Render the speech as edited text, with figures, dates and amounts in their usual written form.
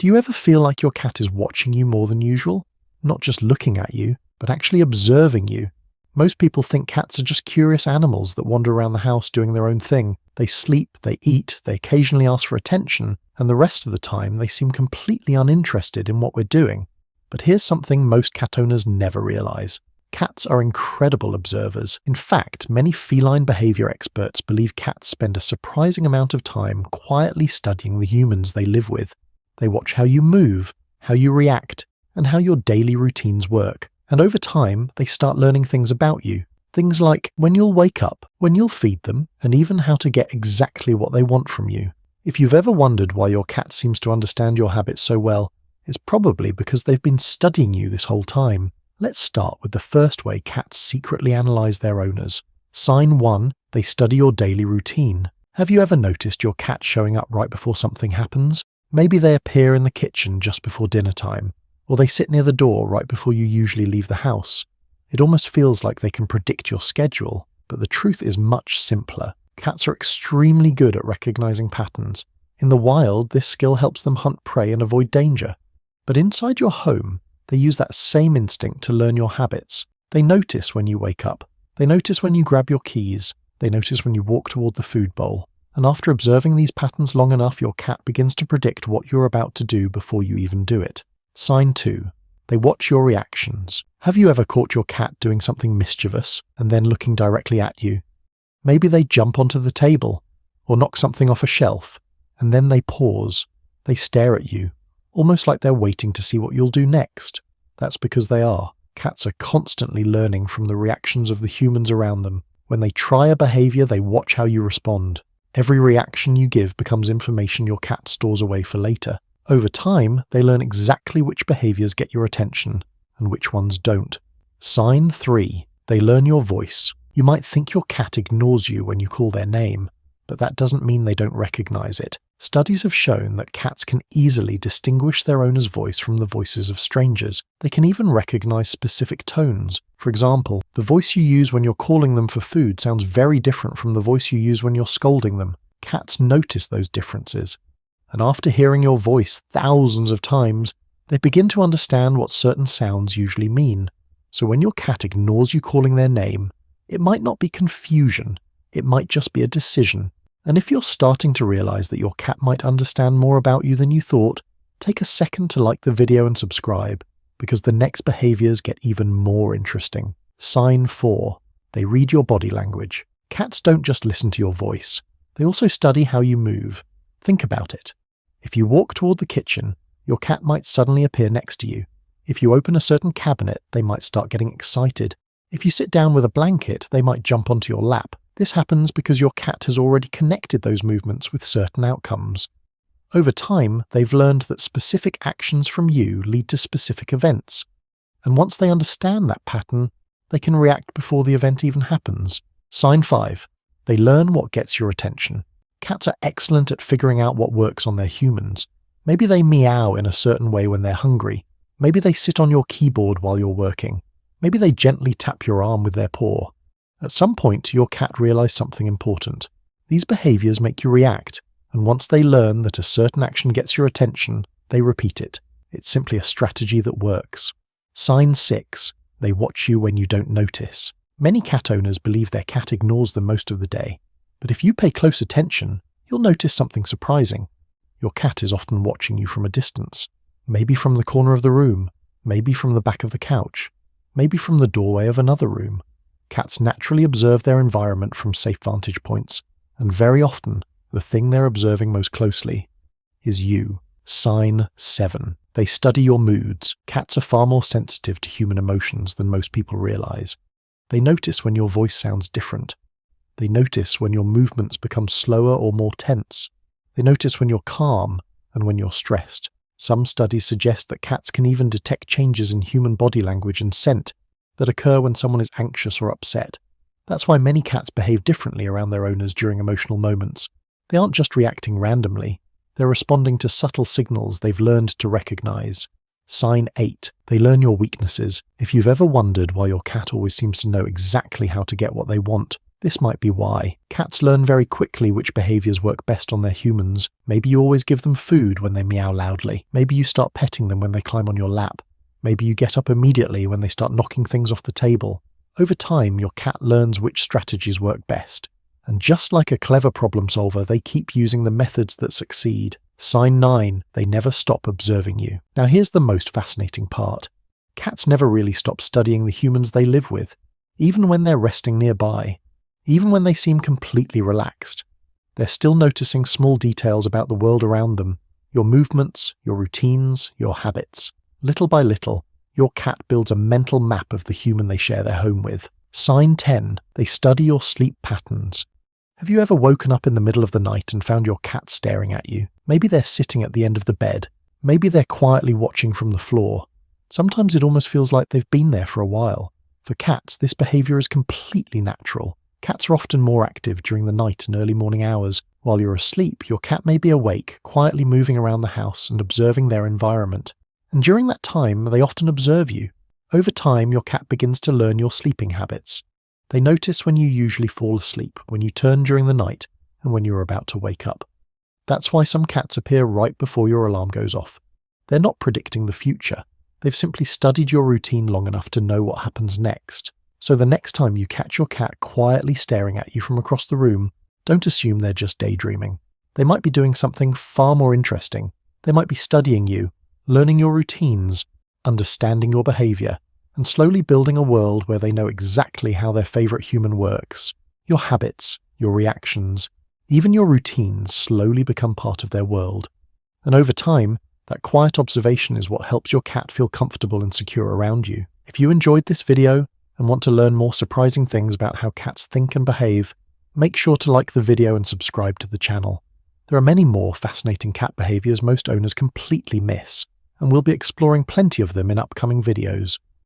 Do you ever feel like your cat is watching you more than usual? Not just looking at you, but actually observing you. Most people think cats are just curious animals that wander around the house doing their own thing. They sleep, they eat, they occasionally ask for attention, and the rest of the time they seem completely uninterested in what we're doing. But here's something most cat owners never realize. Cats are incredible observers. In fact, many feline behavior experts believe cats spend a surprising amount of time quietly studying the humans they live with. They watch how you move, how you react, and how your daily routines work. And over time, they start learning things about you. Things like when you'll wake up, when you'll feed them, and even how to get exactly what they want from you. If you've ever wondered why your cat seems to understand your habits so well, it's probably because they've been studying you this whole time. Let's start with the first way cats secretly analyze their owners. Sign 1, they study your daily routine. Have you ever noticed your cat showing up right before something happens? Maybe they appear in the kitchen just before dinner time, or they sit near the door right before you usually leave the house. It almost feels like they can predict your schedule, but the truth is much simpler. Cats are extremely good at recognizing patterns. In the wild, this skill helps them hunt prey and avoid danger. But inside your home, they use that same instinct to learn your habits. They notice when you wake up. They notice when you grab your keys. They notice when you walk toward the food bowl. And after observing these patterns long enough, your cat begins to predict what you're about to do before you even do it. Sign 2. They watch your reactions. Have you ever caught your cat doing something mischievous and then looking directly at you? Maybe they jump onto the table or knock something off a shelf, and then they pause. They stare at you, almost like they're waiting to see what you'll do next. That's because they are. Cats are constantly learning from the reactions of the humans around them. When they try a behavior, they watch how you respond. Every reaction you give becomes information your cat stores away for later. Over time, they learn exactly which behaviors get your attention and which ones don't. Sign 3. They learn your voice. You might think your cat ignores you when you call their name, but that doesn't mean they don't recognize it. Studies have shown that cats can easily distinguish their owner's voice from the voices of strangers. They can even recognize specific tones. For example, the voice you use when you're calling them for food sounds very different from the voice you use when you're scolding them. Cats notice those differences. And after hearing your voice thousands of times, they begin to understand what certain sounds usually mean. So when your cat ignores you calling their name, it might not be confusion, it might just be a decision. And if you're starting to realize that your cat might understand more about you than you thought, take a second to like the video and subscribe, because the next behaviors get even more interesting. Sign 4. They read your body language. Cats don't just listen to your voice, they also study how you move. Think about it. If you walk toward the kitchen, your cat might suddenly appear next to you. If you open a certain cabinet, they might start getting excited. If you sit down with a blanket, they might jump onto your lap. This happens because your cat has already connected those movements with certain outcomes. Over time, they've learned that specific actions from you lead to specific events. And once they understand that pattern, they can react before the event even happens. Sign 5. They learn what gets your attention. Cats are excellent at figuring out what works on their humans. Maybe they meow in a certain way when they're hungry. Maybe they sit on your keyboard while you're working. Maybe they gently tap your arm with their paw. At some point, your cat realized something important. These behaviors make you react, and once they learn that a certain action gets your attention, they repeat it. It's simply a strategy that works. Sign 6. They watch you when you don't notice. Many cat owners believe their cat ignores them most of the day. But if you pay close attention, you'll notice something surprising. Your cat is often watching you from a distance. Maybe from the corner of the room, maybe from the back of the couch, maybe from the doorway of another room. Cats naturally observe their environment from safe vantage points, and very often, the thing they're observing most closely is you. Sign 7. They study your moods. Cats are far more sensitive to human emotions than most people realize. They notice when your voice sounds different. They notice when your movements become slower or more tense. They notice when you're calm and when you're stressed. Some studies suggest that cats can even detect changes in human body language and scent that occur when someone is anxious or upset. That's why many cats behave differently around their owners during emotional moments. They aren't just reacting randomly, they're responding to subtle signals they've learned to recognize. Sign 8. They learn your weaknesses. If you've ever wondered why your cat always seems to know exactly how to get what they want, This might be why. Cats learn very quickly which behaviors work best on their humans. Maybe you always give them food when they meow loudly. Maybe you start petting them when they climb on your lap. Maybe you get up immediately when they start knocking things off the table. Over time, your cat learns which strategies work best. And just like a clever problem solver, they keep using the methods that succeed. Sign 9, they never stop observing you. Now here's the most fascinating part. Cats never really stop studying the humans they live with, even when they're resting nearby. Even when they seem completely relaxed, they're still noticing small details about the world around them, your movements, your routines, your habits. Little by little, your cat builds a mental map of the human they share their home with. Sign 10, they study your sleep patterns. Have you ever woken up in the middle of the night and found your cat staring at you? Maybe they're sitting at the end of the bed. Maybe they're quietly watching from the floor. Sometimes it almost feels like they've been there for a while. For cats, this behavior is completely natural. Cats are often more active during the night and early morning hours. While you're asleep, your cat may be awake, quietly moving around the house and observing their environment. And during that time, they often observe you. Over time, your cat begins to learn your sleeping habits. They notice when you usually fall asleep, when you turn during the night, and when you're about to wake up. That's why some cats appear right before your alarm goes off. They're not predicting the future. They've simply studied your routine long enough to know what happens next. So the next time you catch your cat quietly staring at you from across the room, don't assume they're just daydreaming. They might be doing something far more interesting. They might be studying you, learning your routines, understanding your behavior, and slowly building a world where they know exactly how their favorite human works. Your habits, your reactions, even your routines slowly become part of their world. And over time, that quiet observation is what helps your cat feel comfortable and secure around you. If you enjoyed this video and want to learn more surprising things about how cats think and behave, make sure to like the video and subscribe to the channel. There are many more fascinating cat behaviors most owners completely miss, and we'll be exploring plenty of them in upcoming videos.